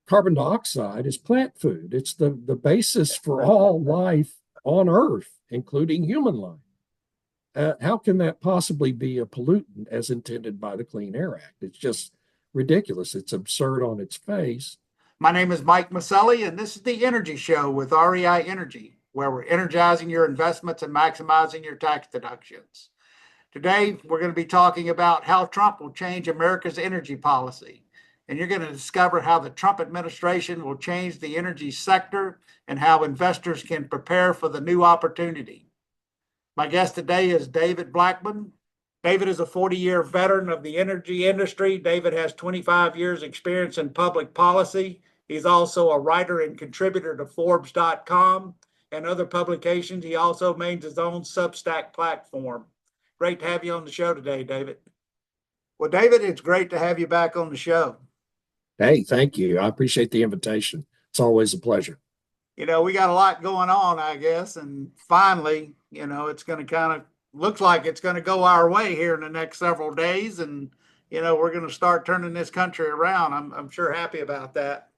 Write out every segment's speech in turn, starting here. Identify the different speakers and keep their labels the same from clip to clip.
Speaker 1: carbon dioxide is plant food. It's the basis for all life on Earth, including human life. How can that possibly be a pollutant as intended by the Clean Air Act? It's just ridiculous. It's absurd on its face.
Speaker 2: My name is Mike Mauceli, and this is the Energy Show with REI Energy, where we're energizing your investments and maximizing your tax deductions. Today, we're going to be talking about how Trump will change America's energy policy. And you're going to discover how the Trump administration will change the energy sector and how investors can prepare for the new opportunity. My guest today is David Blackmon. David is a 40-year veteran of the energy industry. David has 25 years experience in public policy. He's also a writer and contributor to Forbes.com and other publications. He also maintains his own Substack platform. Great to have you on the show today, David. Well, David, it's great to have you back on the show.
Speaker 1: Hey, thank you. I appreciate the invitation. It's always a pleasure.
Speaker 2: We got a lot going on, I guess, and finally, it's going to looks like it's going to go our way here in the next several days, and we're going to start turning this country around. I'm sure happy about that.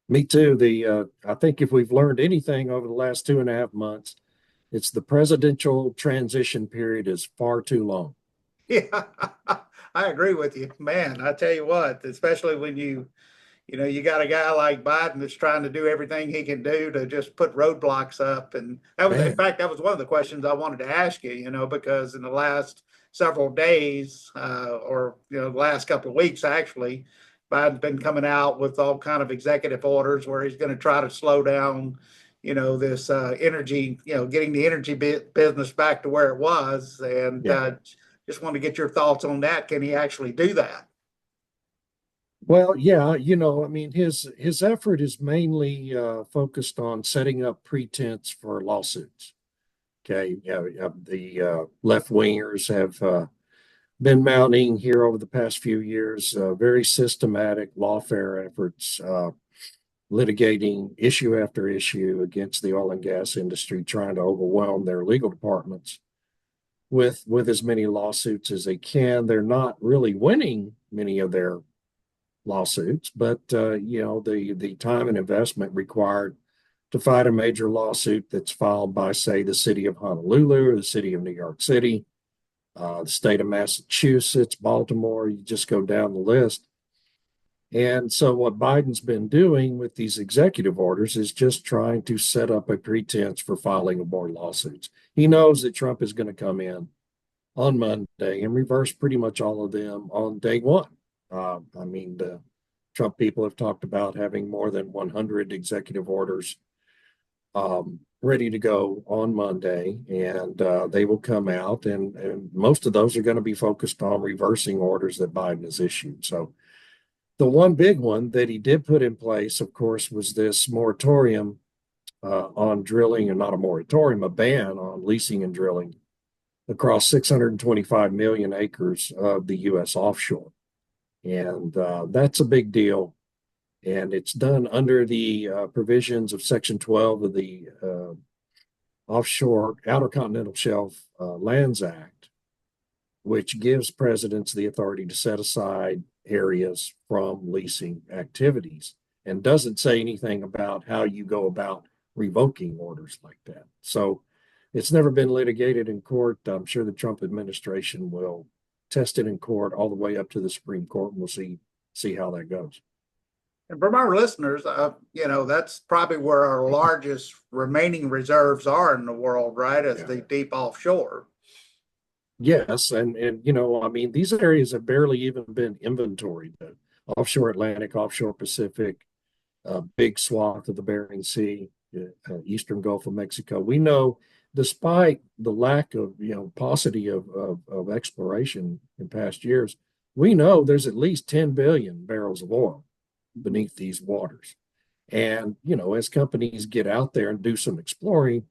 Speaker 1: Me too. I think if we've learned anything over the last 2.5 months, it's the presidential transition period is far too long.
Speaker 2: Yeah, I agree with you, man. I tell you what, especially when you got a guy like Biden that's trying to do everything he can do to just put roadblocks up. And that was, in fact, that was one of the questions I wanted to ask you, because in the last several days, or the last couple of weeks, actually, Biden's been coming out with all kind of executive orders where he's going to try to slow down, this energy, getting the energy business back to where it was. And just want to get your thoughts on that. Can he actually do that?
Speaker 1: Well, yeah, I mean, his effort is mainly focused on setting up pretense for lawsuits. Okay, the left wingers have been mounting here over the past few years very systematic lawfare efforts, litigating issue after issue against the oil and gas industry, trying to overwhelm their legal departments with as many lawsuits as they can. They're not really winning many of their lawsuits, but the time and investment required to fight a major lawsuit that's filed by, say, the city of Honolulu or the city of New York City, the state of Massachusetts, Baltimore, you just go down the list. And so what Biden's been doing with these executive orders is just trying to set up a pretense for filing more lawsuits. He knows that Trump is going to come in on Monday and reverse pretty much all of them on day one. I mean, the Trump people have talked about having more than 100 executive orders ready to go on Monday, and they will come out, and most of those are going to be focused on reversing orders that Biden has issued. So the one big one that he did put in place, of course, was this moratorium on drilling, and not a moratorium, a ban on leasing and drilling across 625 million acres of the U.S. offshore. And that's a big deal. And it's done under the provisions of Section 12 of the Offshore Outer Continental Shelf Lands Act, which gives presidents the authority to set aside areas from leasing activities, and doesn't say anything about how you go about revoking orders like that. So it's never been litigated in court. I'm sure the Trump administration will test it in court all the way up to the Supreme Court, and we'll see how that goes.
Speaker 2: And from our listeners, that's probably where our largest remaining reserves are in the world, right? As the deep offshore.
Speaker 1: Yes, and I mean, these areas have barely even been inventoried. The offshore Atlantic, offshore Pacific, big swath of the Bering Sea, eastern Gulf of Mexico. We know, despite the lack of paucity of exploration in past years, we know there's at least 10 billion barrels of oil beneath these waters. And as companies get out there and do some exploring,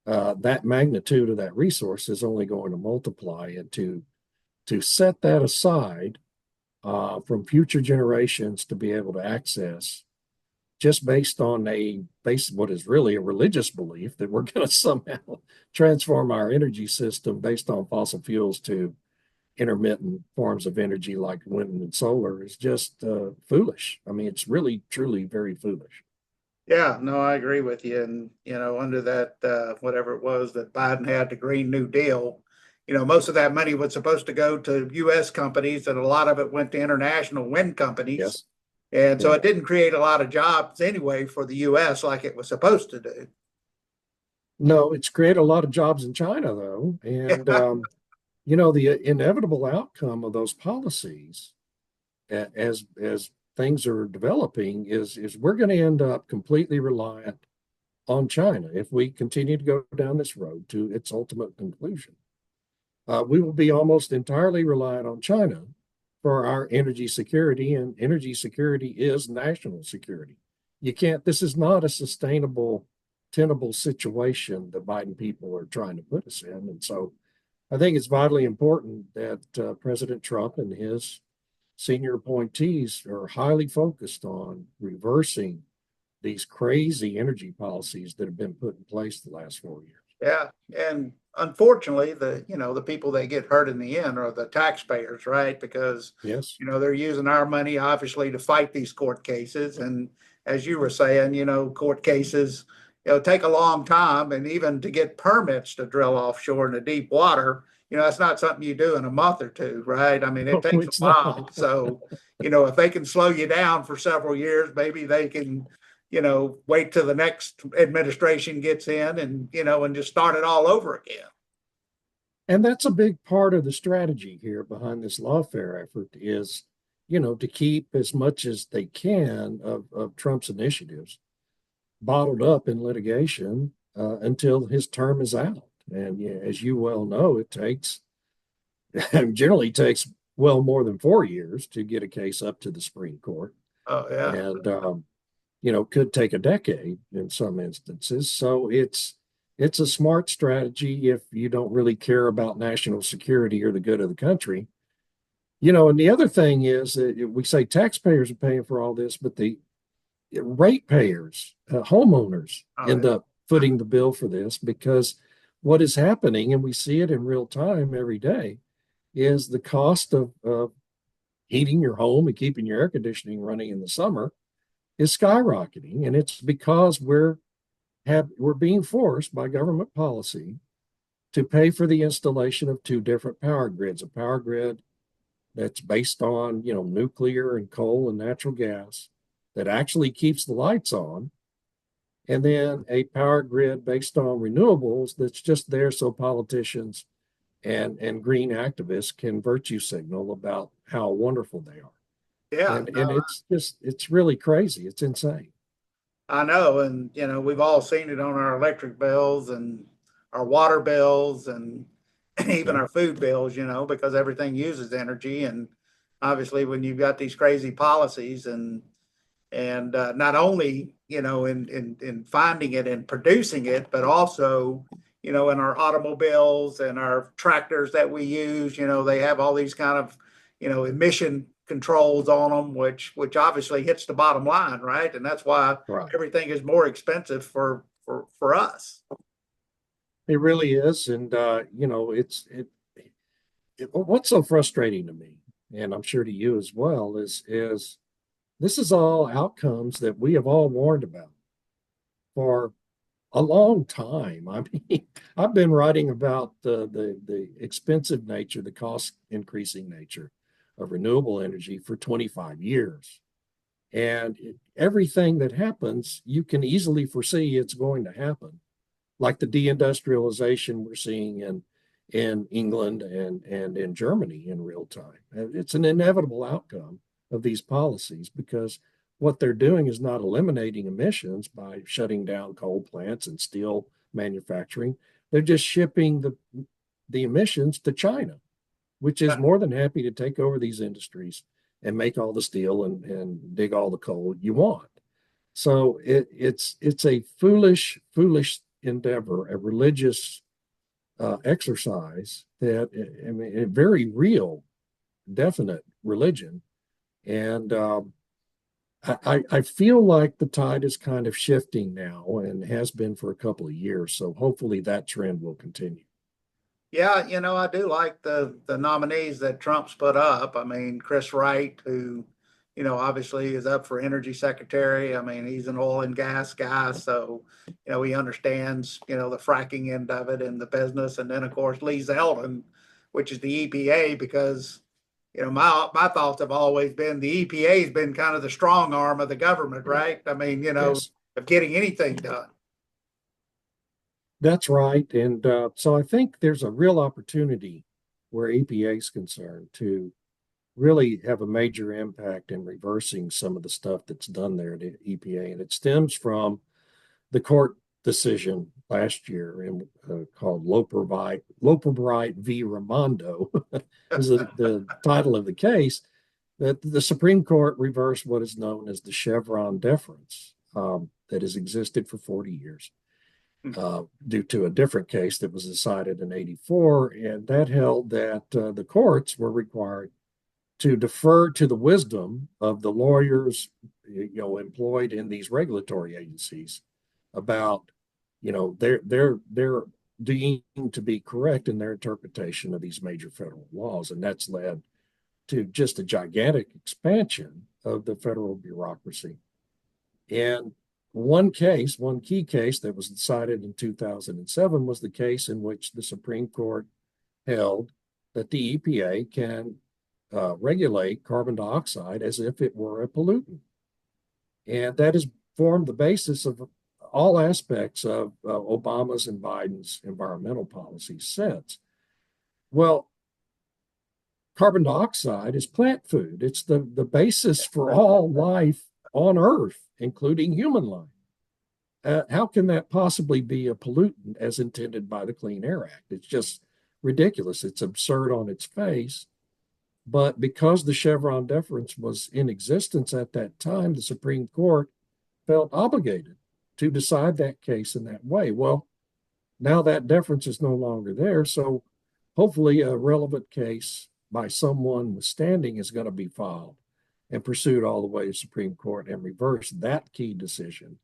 Speaker 1: that magnitude of that resource is only going to multiply. And to set that aside from future generations to be able to access, just based on what is really a religious belief that we're going to somehow transform our energy system based on fossil fuels to intermittent forms of energy like wind and solar is just foolish. I mean, it's really, truly very foolish.
Speaker 2: Yeah, no, I agree with you. And, under that, whatever it was that Biden had, the Green New Deal, most of that money was supposed to go to US companies, and a lot of it went to international wind companies.
Speaker 1: Yes.
Speaker 2: And so
Speaker 1: Yeah.
Speaker 2: it didn't create a lot of jobs anyway for the US like it was supposed to do.
Speaker 1: No, it's created a lot of jobs in China, though. And, the inevitable outcome of those policies as things are developing is we're going to end up completely reliant on China if we continue to go down this road to its ultimate conclusion. We will be almost entirely reliant on China for our energy security, and energy security is national security. You can't, this is not a sustainable, tenable situation the Biden people are trying to put us in. And so I think it's vitally important that President Trump and his senior appointees are highly focused on reversing these crazy energy policies that have been put in place the last 4 years.
Speaker 2: Yeah, and unfortunately, the people that get hurt in the end are the taxpayers, right? Because
Speaker 1: Yes.
Speaker 2: they're using our money obviously to fight these court cases, and as you were saying, court cases, take a long time, and even to get permits to drill offshore in the deep water, that's not something you do in a month or two, right? I mean, it
Speaker 1: No,
Speaker 2: takes a
Speaker 1: it's
Speaker 2: while.
Speaker 1: not.
Speaker 2: So, if they can slow you down for several years, maybe they can wait till the next administration gets in and just start it all over again.
Speaker 1: And that's a big part of the strategy here behind this lawfare effort is, to keep as much as they can of Trump's initiatives bottled up in litigation until his term is out. And yeah, as you well know, it takes generally takes well more than 4 years to get a case up to the Supreme Court,
Speaker 2: Oh yeah.
Speaker 1: and could take a decade in some instances. So it's a smart strategy if you don't really care about national security or the good of the country. And the other thing is that we say taxpayers are paying for all this, but the ratepayers, homeowners
Speaker 2: Oh
Speaker 1: end
Speaker 2: yeah.
Speaker 1: up footing the bill for this because what is happening, and we see it in real time every day, is the cost of heating your home and keeping your air conditioning running in the summer is skyrocketing. And it's because we're being forced by government policy to pay for the installation of two different power grids, a power grid that's based on, nuclear and coal and natural gas that actually keeps the lights on, and then a power grid based on renewables that's just there so politicians and green activists can virtue signal about how wonderful they are.
Speaker 2: Yeah,
Speaker 1: And
Speaker 2: no,
Speaker 1: it's really crazy. It's insane.
Speaker 2: I know. And we've all seen it on our electric bills and our water bills and even
Speaker 1: Yeah.
Speaker 2: our food bills, because everything uses energy. And obviously when you've got these crazy policies and not only in finding it and producing it, but also in our automobiles and our tractors that we use, they have all these kind of emission controls on them, which obviously hits the bottom line, right? And that's why
Speaker 1: Right.
Speaker 2: everything is more expensive for us.
Speaker 1: It really is. And what's so frustrating to me, and I'm sure to you as well, is this is all outcomes that we have all warned about for a long time. I mean, I've been writing about the expensive nature, the cost increasing nature of renewable energy for 25 years. And everything that happens, you can easily foresee it's going to happen, like the deindustrialization we're seeing in England and in Germany in real time. It's an inevitable outcome of these policies because what they're doing is not eliminating emissions by shutting down coal plants and steel manufacturing. They're just shipping the emissions to China, which is more than happy to take over these industries and make all the steel and dig all the coal you want. So it's a foolish endeavor, a religious exercise that I mean, a very real, definite religion, and I feel like the tide is kind of shifting now and has been for a couple of years. So hopefully that trend will continue.
Speaker 2: Yeah, I do like the nominees that Trump's put up. I mean, Chris Wright, who, obviously is up for energy secretary. I mean, he's an oil and gas guy, so he understands the fracking end of it and the business. And then of course Lee Zeldin, which is the EPA, because my thoughts have always been the EPA has been kind of the strong arm of the government, right? I mean,
Speaker 1: Yes,
Speaker 2: of getting anything done.
Speaker 1: that's right. And so I think there's a real opportunity where EPA is concerned to really have a major impact in reversing some of the stuff that's done there at EPA. And it stems from the court decision last year called Loper-Bright v. Raimondo is the title of the case, that the Supreme Court reversed what is known as the Chevron deference that has existed for 40 years due to a different case that was decided in 84. And that held that the courts were required to defer to the wisdom of the lawyers employed in these regulatory agencies about they're deemed to be correct in their interpretation of these major federal laws. And that's led to just a gigantic expansion of the federal bureaucracy. And one key case that was decided in 2007 was the case in which the Supreme Court held that the EPA can regulate carbon dioxide as if it were a pollutant. And that has formed the basis of all aspects of Obama's and Biden's environmental policies since. Well, carbon dioxide is plant food. It's the basis for all life on Earth, including human life. How can that possibly be a pollutant as intended by the Clean Air Act? It's just ridiculous. It's absurd on its face. But because the Chevron deference was in existence at that time, the Supreme Court felt obligated to decide that case in that way. Well, now that deference is no longer there. So hopefully a relevant case by someone with standing is going to be filed and pursued all the way to Supreme Court and reverse that key decision,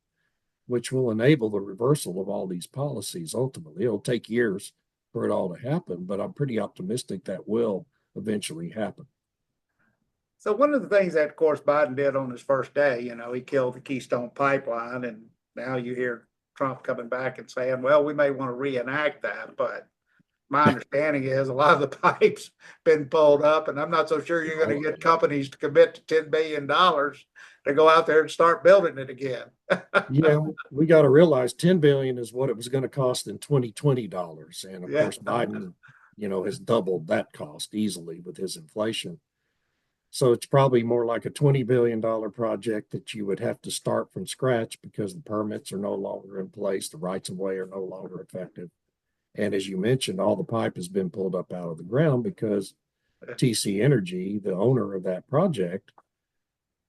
Speaker 1: which will enable the reversal of all these policies. Ultimately, it'll take years for it all to happen, but I'm pretty optimistic that will eventually happen.
Speaker 2: So one of the things that, of course, Biden did on his first day, he killed the Keystone Pipeline, and now you hear Trump coming back and saying, well, we may want to reenact that, but my understanding is a lot of the pipes been pulled up, and I'm not so sure you're going to get companies to commit to $10 billion to go out there and start building it again.
Speaker 1: Yeah, we got to realize 10 billion is what it was going to cost in 2020 dollars. And of course, Biden, has doubled that cost easily with his inflation. So it's probably more like a $20 billion project that you would have to start from scratch because the permits are no longer in place, the rights of way are no longer effective. And as you mentioned, all the pipe has been pulled up out of the ground because TC Energy, the owner of that project,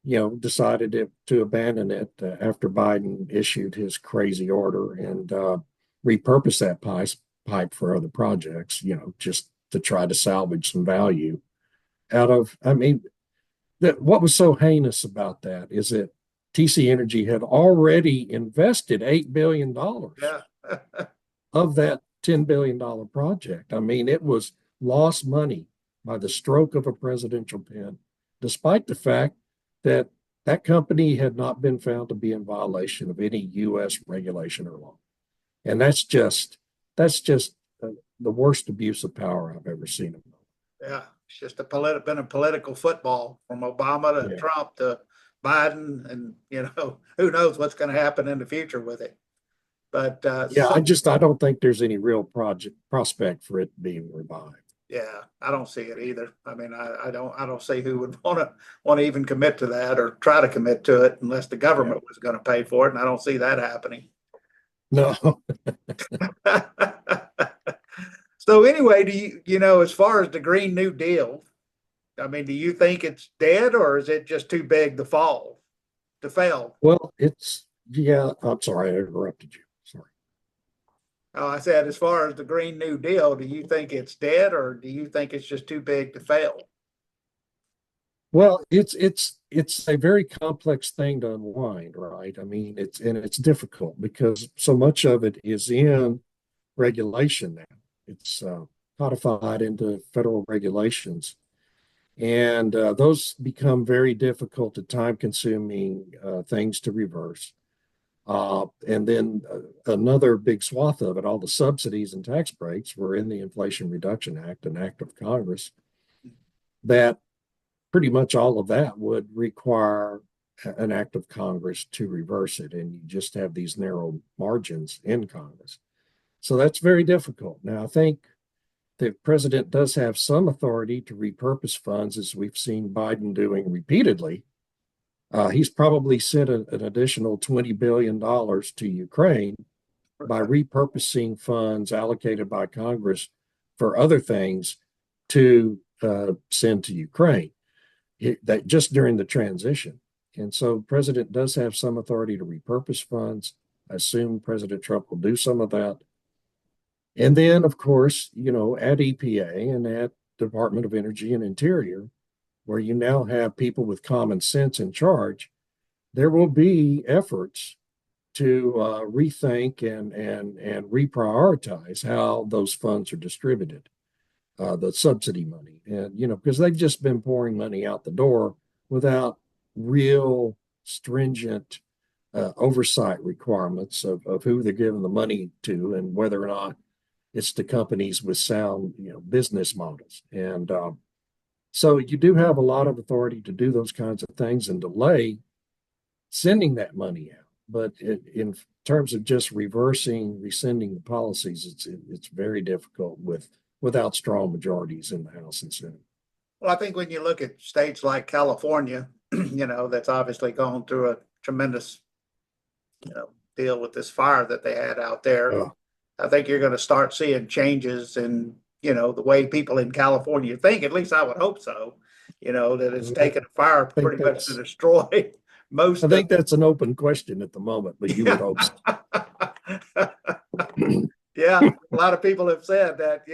Speaker 1: decided to abandon it after Biden issued his crazy order and repurpose that pipe for other projects, just to try to salvage some value out of, what was so heinous about that is that TC Energy had already invested $8 billion of that $10 billion project. It was lost money by the stroke of a presidential pen, despite the fact that that company had not been found to be in violation of any U.S. regulation or law. And that's just the worst abuse of power I've ever seen.
Speaker 2: Yeah, it's just been a political football from Obama to Trump to Biden, and who knows what's going to happen in the future with it. But I
Speaker 1: don't think there's any real prospect for it being revived.
Speaker 2: Yeah, I don't see it either. I don't see who would want to even commit to that or try to commit to it unless the government was going to pay for it, and I don't see that happening.
Speaker 1: No.
Speaker 2: So anyway, do you as far as the Green New Deal, do you think it's dead or is it just too big to fail?
Speaker 1: Well, I'm sorry, I interrupted you. Sorry.
Speaker 2: I said, as far as the Green New Deal, do you think it's dead or do you think it's just too big to fail?
Speaker 1: Well, it's a very complex thing to unwind, right? It's difficult because so much of it is in regulation now. It's codified into federal regulations. And those become very difficult and time-consuming things to reverse. And then another big swath of it, all the subsidies and tax breaks were in the Inflation Reduction Act, an act of Congress, that pretty much all of that would require an act of Congress to reverse it. And you just have these narrow margins in Congress. So that's very difficult. Now, I think the president does have some authority to repurpose funds, as we've seen Biden doing repeatedly. He's probably sent an additional $20 billion to Ukraine by repurposing funds allocated by Congress for other things to send to Ukraine, that just during the transition. And so the president does have some authority to repurpose funds. I assume President Trump will do some of that. And then, of course, at EPA and at Department of Energy and Interior, where you now have people with common sense in charge, there will be efforts to rethink and reprioritize how those funds are distributed, the subsidy money. And, because they've just been pouring money out the door without real stringent oversight requirements of who they're giving the money to and whether or not it's to companies with sound, business models. And so you do have a lot of authority to do those kinds of things and delay sending that money out. But in terms of just rescinding the policies, it's very difficult without strong majorities in the House and Senate.
Speaker 2: Well, I think when you look at states like California, that's obviously gone through a tremendous, deal with this fire that they had out there. I think you're going to start seeing changes in, the way people in California think. At least I would hope so. That it's taken a fire pretty much to destroy most.
Speaker 1: I think that's an open question at the moment, but you would hope so.
Speaker 2: Yeah, a lot of people have said that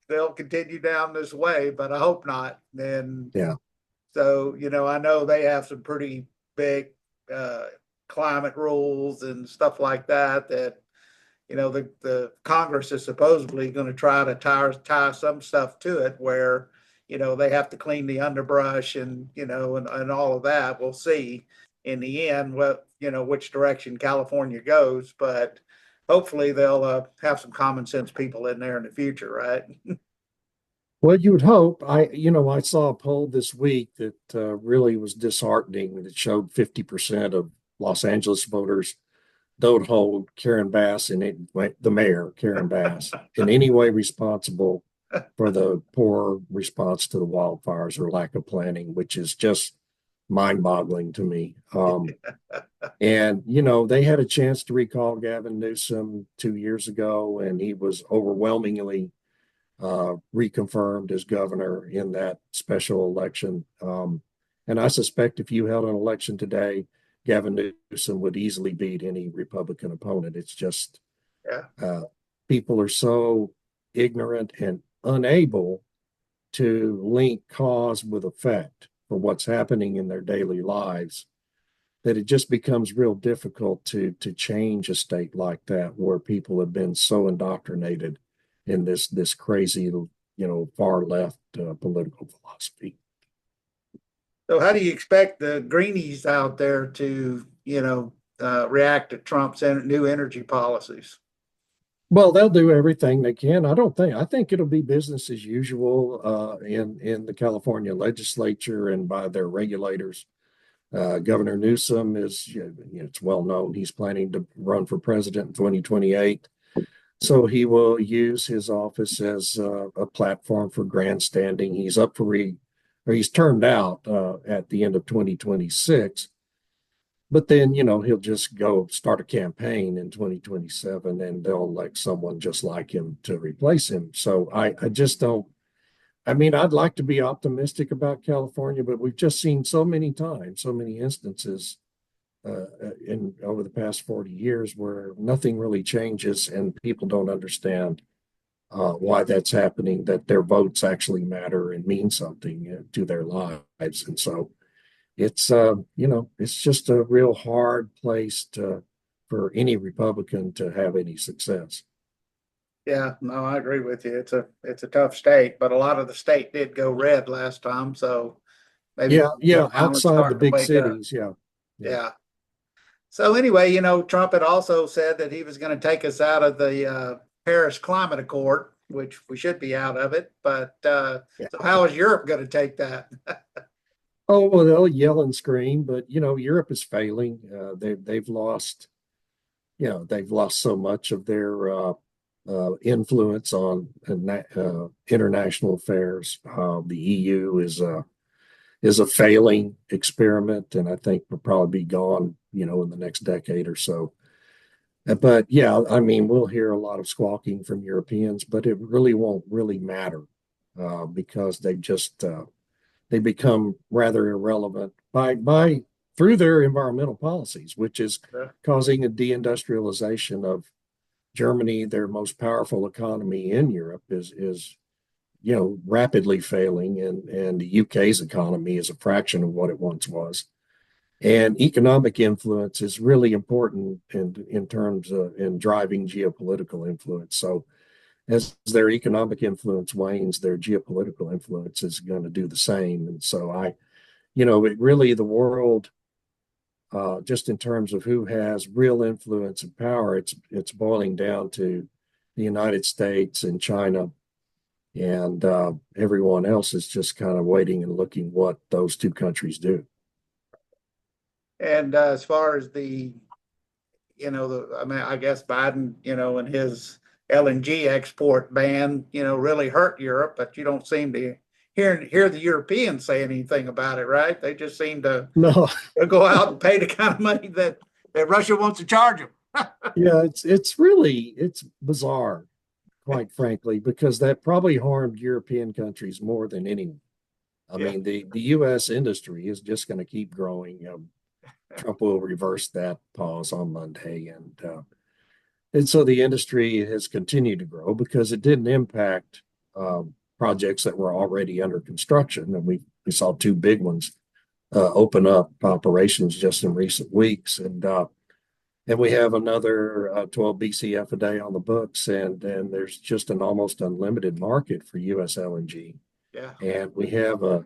Speaker 2: they'll continue down this way, but I hope not. And
Speaker 1: yeah,
Speaker 2: so I know they have some pretty big climate rules and stuff like that. The Congress is supposedly going to try to tie some stuff to it where, they have to clean the underbrush and all of that. We'll see in the end which direction California goes, but hopefully they'll have some common sense people in there in the future, right?
Speaker 1: Well, you would hope. I saw a poll this week that really was disheartening. That showed 50% of Los Angeles voters don't hold Karen Bass the mayor, Karen Bass, in any way responsible for the poor response to the wildfires or lack of planning, which is just mind-boggling to me. And they had a chance to recall Gavin Newsom 2 years ago, and he was overwhelmingly reconfirmed as governor in that special election. And I suspect if you held an election today, Gavin Newsom would easily beat any Republican opponent. It's just people are so ignorant and unable to link cause with effect for what's happening in their daily lives that it just becomes real difficult to change a state like that where people have been so indoctrinated in this crazy, far left political philosophy.
Speaker 2: So how do you expect the greenies out there to, react to Trump's new energy policies?
Speaker 1: Well, they'll do everything they can. I think it'll be business as usual in the California legislature and by their regulators. Governor Newsom it's well known he's planning to run for president in 2028. So he will use his office as a platform for grandstanding. He's turned out at the end of 2026. But then, he'll just go start a campaign in 2027 and they'll elect someone just like him to replace him. So I just don't, I'd like to be optimistic about California, but we've just seen so many times, so many instances over the past 40 years where nothing really changes and people don't understand why that's happening, that their votes actually matter and mean something to their lives. And so it's it's just a real hard place for any Republican to have any success.
Speaker 2: Yeah, no, I agree with you. It's a tough state, but a lot of the state did go red last time, so maybe
Speaker 1: Yeah,
Speaker 2: they're
Speaker 1: yeah,
Speaker 2: finally
Speaker 1: outside the
Speaker 2: starting to
Speaker 1: big
Speaker 2: wake up.
Speaker 1: cities, yeah, yeah.
Speaker 2: Yeah. So anyway, Trump had also said that he was going to take us out of the Paris Climate Accord, which we should be out of it. But
Speaker 1: Yeah.
Speaker 2: so how is Europe going to take that?
Speaker 1: Oh, well, they'll yell and scream, but Europe is failing. They've lost, they've lost so much of their influence on international affairs. The EU is a failing experiment, and I think will probably be gone, in the next decade or so. But yeah, I mean, we'll hear a lot of squawking from Europeans, but it really won't really matter because they become rather irrelevant by through their environmental policies, which is causing a deindustrialization of Germany, their most powerful economy in Europe, is rapidly failing, and the UK's economy is a fraction of what it once was. And economic influence is really important in terms of in driving geopolitical influence. So as their economic influence wanes, their geopolitical influence is going to do the same. And so it really the world, just in terms of who has real influence and power, it's boiling down to the United States and China, and everyone else is just kind of waiting and looking what those two countries do.
Speaker 2: And as far as I mean, I guess Biden, and his LNG export ban, really hurt Europe, but you don't seem to hear the Europeans say anything about it, right? They just seem to
Speaker 1: No,
Speaker 2: go out and pay the kind of money that Russia wants to charge them.
Speaker 1: yeah, it's bizarre, quite frankly, because that probably harmed European countries more than anyone. I
Speaker 2: Yeah.
Speaker 1: mean, the U.S. industry is just going to keep growing. Trump will reverse that pause on Monday, and so the industry has continued to grow because it didn't impact projects that were already under construction, and we saw two big ones open up operations just in recent weeks, and we have another 12 BCF a day on the books, and there's just an almost unlimited market for U.S. LNG,
Speaker 2: Yeah.
Speaker 1: and we have the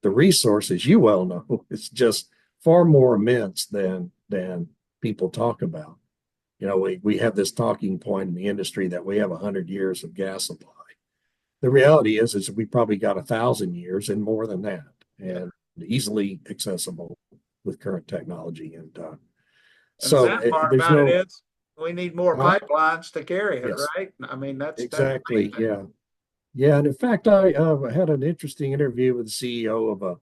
Speaker 1: resources. You well know it's just far more immense than people talk about. We have this talking point in the industry that we have 100 years of gas supply. The reality is we probably got 1,000 years and more than that, and easily accessible with current technology. And
Speaker 2: And the
Speaker 1: so
Speaker 2: sad part
Speaker 1: there's
Speaker 2: about it
Speaker 1: no,
Speaker 2: is we need more pipelines to carry it,
Speaker 1: yes,
Speaker 2: right? I mean, that's the main
Speaker 1: exactly,
Speaker 2: thing.
Speaker 1: yeah, yeah. And in fact, I had an interesting interview with the CEO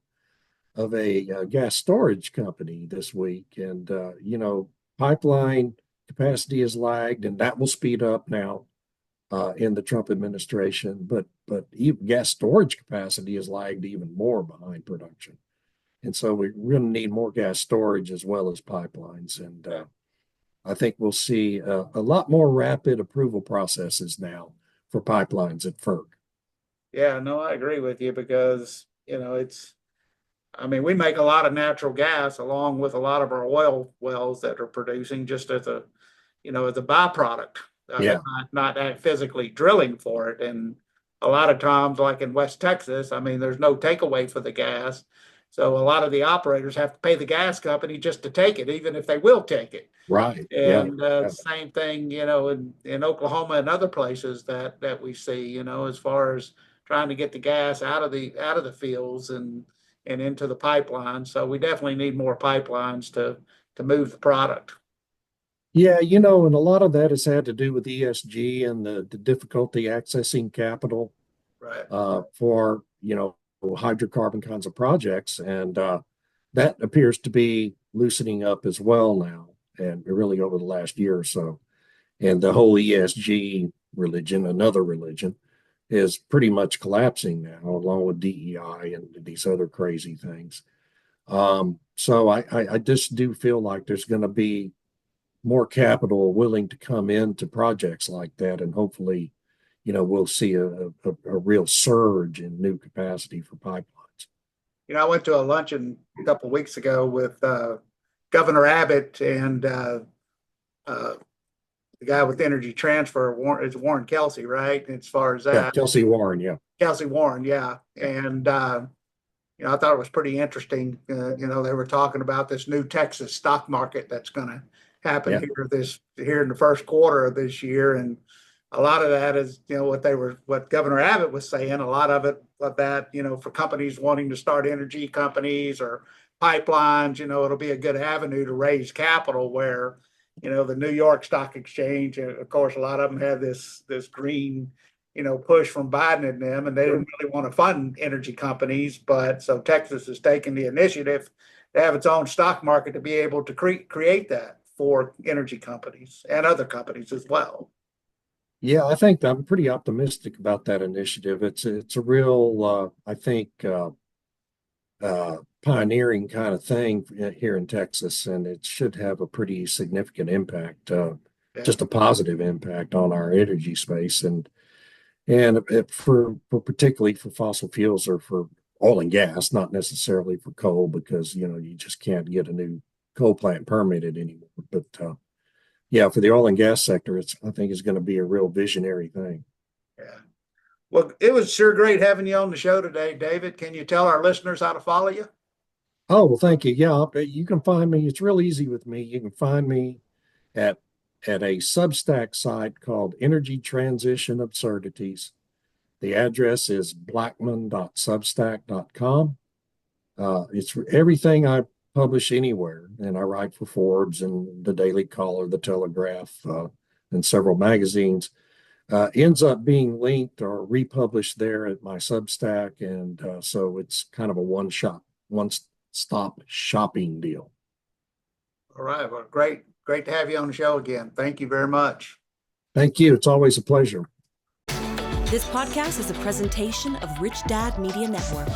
Speaker 1: of a gas storage company this week, and pipeline capacity has lagged, and that will speed up now in the Trump administration. But even gas storage capacity has lagged even more behind production, and so we're going to need more gas storage as well as pipelines. And I think we'll see a lot more rapid approval processes now for pipelines at FERC.
Speaker 2: Yeah, no, I agree with you because, I mean, we make a lot of natural gas along with a lot of our oil wells that are producing just as a byproduct of it,
Speaker 1: Yeah,
Speaker 2: not physically drilling for it. And a lot of times, like in West Texas, I mean, there's no takeaway for the gas. So a lot of the operators have to pay the gas company just to take it, even if they will take it.
Speaker 1: right. Yeah,
Speaker 2: And
Speaker 1: yeah.
Speaker 2: same thing, in Oklahoma and other places that we see, as far as trying to get the gas out of the fields and into the pipeline. So we definitely need more pipelines to move the product.
Speaker 1: Yeah, and a lot of that has had to do with ESG and the difficulty accessing capital
Speaker 2: Right.
Speaker 1: for, hydrocarbon kinds of projects. And that appears to be loosening up as well now, and really over the last year or so. And the whole ESG religion, another religion, is pretty much collapsing now, along with DEI and these other crazy things. So I just do feel like there's going to be more capital willing to come into projects like that, and hopefully, we'll see a real surge in new capacity for pipelines.
Speaker 2: I went to a luncheon a couple of weeks ago with Governor Abbott and uh, the guy with Energy Transfer, Warren, is Warren Kelsey, right? As far as
Speaker 1: Yeah,
Speaker 2: that,
Speaker 1: Kelsey Warren. Yeah.
Speaker 2: Kelsey Warren, yeah.
Speaker 1: Yeah.
Speaker 2: And I thought it was pretty interesting. They were talking about this new Texas stock market that's going to happen
Speaker 1: Yeah.
Speaker 2: here in the first quarter of this year, and a lot of that is what Governor Abbott was saying. A lot of it of that for companies wanting to start energy companies or pipelines. It'll be a good avenue to raise capital. Where the New York Stock Exchange, of course, a lot of them had this green push from Biden and them, and they didn't really want to fund energy companies. But so Texas has taken the initiative to have its own stock market to be able to create that for energy companies and other companies as well.
Speaker 1: Yeah, I think I'm pretty optimistic about that initiative. It's a real, I think, pioneering kind of thing here in Texas, and it should have a pretty significant impact,
Speaker 2: Yeah.
Speaker 1: just a positive impact on our energy space, and for particularly for fossil fuels or for oil and gas, not necessarily for coal, because you just can't get a new coal plant permitted anymore. But yeah, for the oil and gas sector, I think it's going to be a real visionary thing.
Speaker 2: Yeah. Well, it was sure great having you on the show today, David. Can you tell our listeners how to follow you?
Speaker 1: Oh, well, thank you. Yeah, you can find me. It's real easy with me. You can find me at a Substack site called Energy Transition Absurdities. The address is blackmon.substack.com. It's everything I publish anywhere, and I write for Forbes and the Daily Caller, the Telegraph, and several magazines. Ends up being linked or republished there at my Substack, and so it's kind of a one-stop shopping deal.
Speaker 2: All right. Well, great to have you on the show again. Thank you very much.
Speaker 1: Thank you. It's always a pleasure.
Speaker 3: This podcast is a presentation of Rich Dad Media Network.